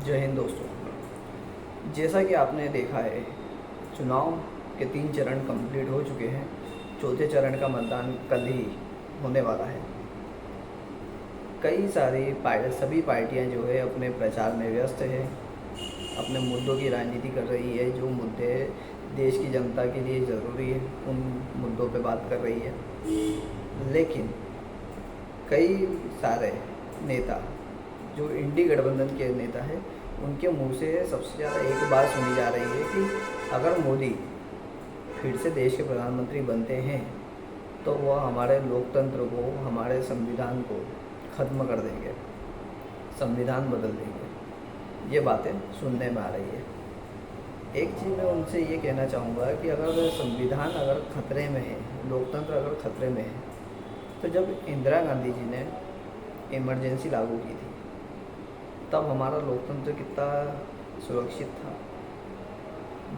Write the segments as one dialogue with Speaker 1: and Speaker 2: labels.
Speaker 1: जय हिंद दोस्तों। जैसा कि आपने देखा है, चुनाव के 3 चरण कंप्लीट हो चुके हैं। चौथे चरण का मतदान कल ही होने वाला है। कई सारी सभी पार्टियां जो है अपने प्रचार में व्यस्त है, अपने मुद्दों की राजनीति कर रही है। जो मुद्दे देश की जनता के लिए ज़रूरी है उन मुद्दों पे बात कर रही है। लेकिन कई सारे नेता जो इंडी गठबंधन के नेता है, उनके मुंह से सबसे ज़्यादा एक बात सुनी जा रही है कि अगर मोदी फिर से देश के प्रधानमंत्री बनते हैं तो वह हमारे लोकतंत्र को, हमारे संविधान को ख़त्म कर देंगे, संविधान बदल देंगे। ये बातें सुनने में आ रही है। एक चीज़ मैं उनसे ये कहना चाहूँगा कि अगर संविधान अगर खतरे में है, लोकतंत्र अगर खतरे में है, तो जब इंदिरा गांधी जी ने इमरजेंसी लागू की थी तब हमारा लोकतंत्र कितना सुरक्षित था।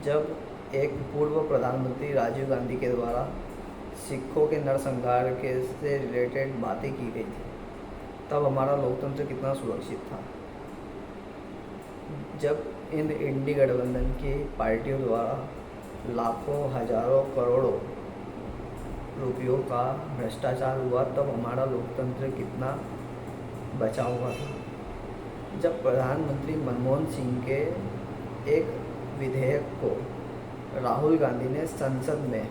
Speaker 1: जब एक पूर्व प्रधानमंत्री राजीव गांधी के द्वारा सिखों के नरसंहार के से रिलेटेड बातें की गई थी तब हमारा लोकतंत्र कितना सुरक्षित था। जब इन इंडी गठबंधन की पार्टियों द्वारा लाखों, हजारों, करोड़ों रुपयों का भ्रष्टाचार हुआ तब हमारा लोकतंत्र कितना बचा हुआ था। जब प्रधानमंत्री मनमोहन सिंह के एक विधेयक को राहुल गांधी ने संसद में,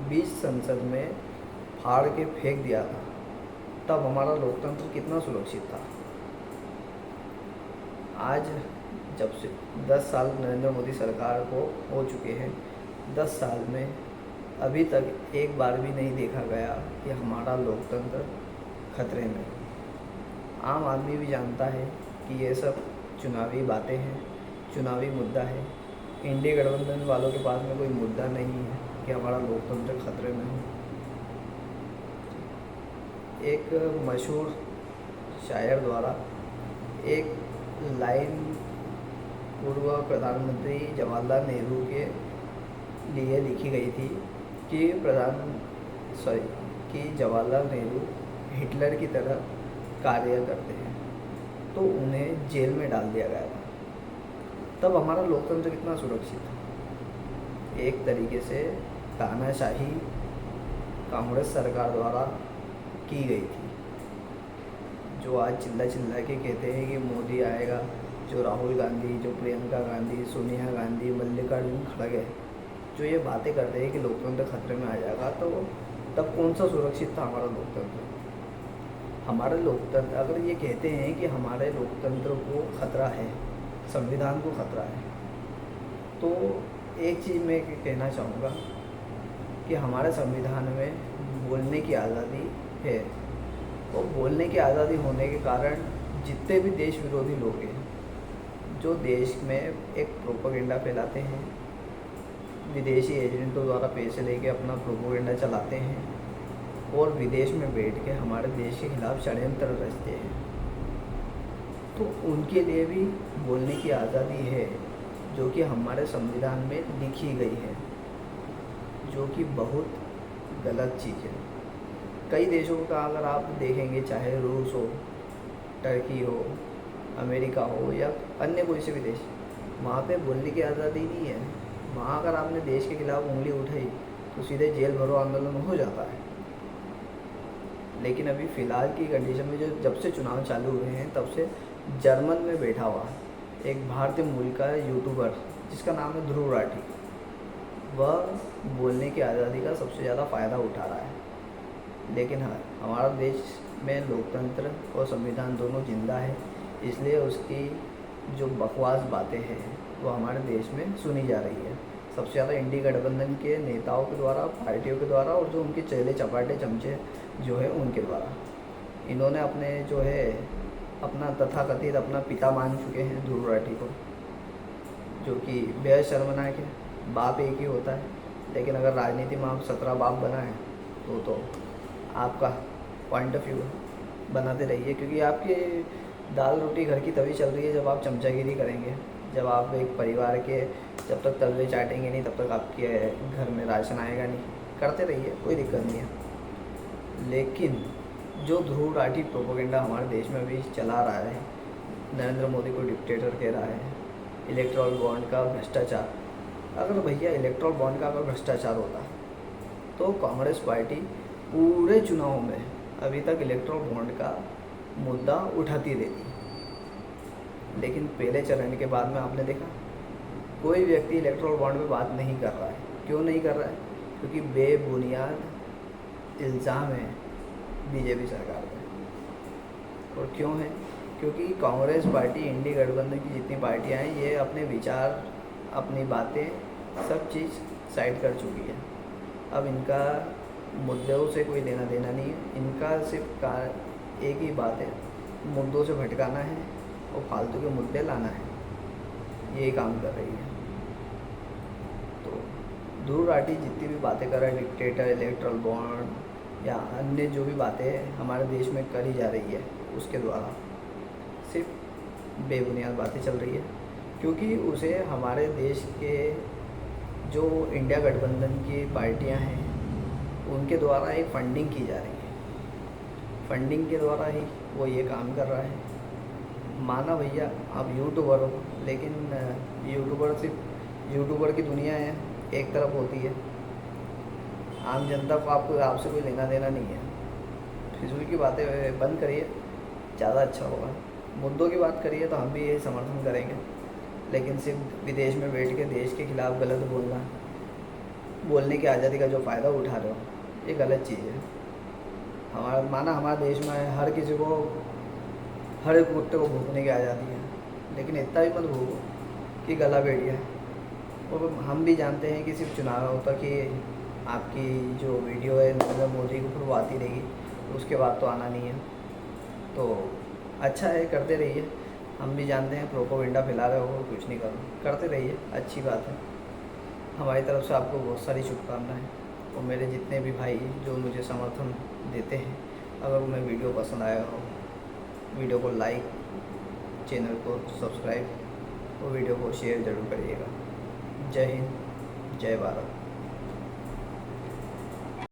Speaker 1: बीच संसद में फाड़ के फेंक दिया था तब हमारा लोकतंत्र कितना सुरक्षित था। आज जब से 10 साल नरेंद्र मोदी सरकार को हो चुके हैं, 10 साल में अभी तक एक बार भी नहीं देखा गया कि हमारा लोकतंत्र खतरे में। आम आदमी भी जानता है कि ये सब चुनावी बातें हैं, चुनावी मुद्दा है। इंडी गठबंधन वालों के पास में कोई मुद्दा नहीं है कि हमारा लोकतंत्र खतरे में हो। एक मशहूर शायर द्वारा एक लाइन पूर्व प्रधानमंत्री जवाहरलाल नेहरू के लिए लिखी गई थी कि जवाहरलाल नेहरू हिटलर की तरह कार्य करते हैं, तो उन्हें जेल में डाल दिया गया था। तब हमारा लोकतंत्र कितना सुरक्षित था। एक तरीके से तानाशाही कांग्रेस सरकार द्वारा की गई थी। जो आज चिल्ला चिल्ला के कहते हैं कि मोदी आएगा, जो राहुल गांधी, जो प्रियंका गांधी, सोनिया गांधी, मल्लिकार्जुन खड़गे जो ये बातें करते हैं कि लोकतंत्र खतरे में आ जाएगा, तो तब कौन सा सुरक्षित था हमारा लोकतंत्र। हमारे लोकतंत्र अगर ये कहते हैं कि हमारे लोकतंत्र को खतरा है, संविधान को खतरा है, तो एक चीज़ मैं कहना चाहूँगा कि हमारे संविधान में बोलने की आज़ादी है। तो बोलने की आज़ादी होने के कारण जितने भी देश विरोधी लोग हैं, जो देश में एक प्रोपेगेंडा फैलाते हैं, विदेशी एजेंटों द्वारा पैसे लेके अपना प्रोपेगेंडा चलाते हैं और विदेश में बैठ के हमारे देश के खिलाफ षड्यंत्र रचते हैं, तो उनके लिए भी बोलने की आज़ादी है, जो कि हमारे संविधान में लिखी गई है, जो कि बहुत गलत चीज़ है। कई देशों का अगर आप देखेंगे, चाहे रूस हो, टर्की हो, अमेरिका हो या अन्य कोई से भी देश, वहाँ पे बोलने की आज़ादी नहीं है। वहाँ अगर आपने देश के खिलाफ उंगली उठाई तो सीधे जेल भरो आंदोलन हो जाता है। लेकिन अभी फ़िलहाल की कंडीशन में जो जब से चुनाव चालू हुए हैं तब से जर्मन में बैठा हुआ एक भारतीय मूल का यूट्यूबर जिसका नाम है ध्रुव राठी, वह बोलने की आज़ादी का सबसे ज़्यादा फ़ायदा उठा रहा है। लेकिन हाँ, हमारा देश में लोकतंत्र और संविधान दोनों जिंदा है, इसलिए उसकी जो बकवास बातें हैं वो हमारे देश में सुनी जा रही है। सबसे ज़्यादा इंडी गठबंधन के नेताओं के द्वारा, पार्टियों के द्वारा और जो उनके चेले चपाटे चमचे जो है उनके द्वारा। इन्होंने अपने जो है अपना तथाकथित अपना पिता मान चुके हैं ध्रुव राठी को, जो कि बेहद शर्मनाक है। बाप एक ही होता है, लेकिन अगर राजनीति में आप 17 बाप बनाएं तो आपका पॉइंट ऑफ व्यू बनाते रहिए, क्योंकि आपकी दाल रोटी घर की तभी चल रही है जब आप चमचागिरी करेंगे। जब आप एक परिवार के जब तक तलवे चाटेंगे नहीं तब तक आपके घर में राशन आएगा नहीं। करते रहिए, कोई दिक्कत नहीं है। लेकिन जो ध्रुव राठी प्रोपेगेंडा हमारे देश में अभी चला रहा है नरेंद्र मोदी को डिक्टेटर कह रहा है, इलेक्ट्रल बॉन्ड का भ्रष्टाचार। अगर भैया इलेक्ट्रल बॉन्ड का अगर भ्रष्टाचार होता तो कांग्रेस पार्टी पूरे चुनाव में अभी तक इलेक्ट्रल बॉन्ड का मुद्दा उठाती रहती। लेकिन पहले चरण के बाद में आपने देखा कोई व्यक्ति इलेक्ट्रल बॉन्ड पे बात नहीं कर रहा है। क्यों नहीं कर रहा है? क्योंकि बेबुनियाद इल्ज़ाम है बीजेपी सरकार पर। और क्यों है? क्योंकि कांग्रेस पार्टी, इंडिया गठबंधन की जितनी पार्टियां हैं, ये अपने विचार, अपनी बातें, सब चीज़ साइड कर चुकी है। अब इनका मुद्दों से कोई लेना देना नहीं है। इनका सिर्फ एक ही बात है, मुद्दों से भटकाना है और फालतू के मुद्दे लाना है। यही काम कर रही है। तो दूर राठी जितनी भी बातें कर रहा है, डिक्टेटर, इलेक्ट्रल बॉन्ड या अन्य जो भी बातें हमारे देश में करी जा रही है, उसके द्वारा सिर्फ बेबुनियाद बातें चल रही है। क्योंकि उसे हमारे देश के जो इंडिया गठबंधन की पार्टियां हैं, उनके द्वारा एक फंडिंग की जा रही है। फंडिंग के द्वारा ही वो ये काम कर रहा है। माना भैया आप यूट्यूबर हो, लेकिन यूट्यूबर सिर्फ यूट्यूबर की दुनिया है, एक तरफ होती है। आम जनता को आपसे कोई लेना देना नहीं है। फिजूल की बातें बंद करिए, ज़्यादा अच्छा होगा। मुद्दों की बात करिए तो हम भी यही समर्थन करेंगे। लेकिन सिर्फ विदेश में बैठ के देश के खिलाफ गलत बोलना, बोलने की आज़ादी का जो फ़ायदा उठा रहे हो, ये गलत चीज़ है। हमारा देश में हर किसी को, हर एक कुत्ते को भूखने की आज़ादी है, लेकिन इतना भी मत भूखो कि गला बैठ जाए। और हम भी जानते हैं कि सिर्फ चुनाव तक ही आपकी जो वीडियो है नरेंद्र मोदी के ऊपर वो आती रहेगी, उसके बाद तो आना नहीं है। तो अच्छा है, करते रहिए। हम भी जानते हैं प्रोपोगंडा फैला रहे हो, कुछ नहीं करते रहिए, अच्छी बात है। हमारी तरफ से आपको बहुत सारी शुभकामनाएं। और मेरे जितने भी भाई जो मुझे समर्थन देते हैं, अगर उन्हें वीडियो पसंद आया हो, वीडियो को लाइक, चैनल को सब्सक्राइब और वीडियो को शेयर ज़रूर करिएगा। जय हिंद, जय भारत।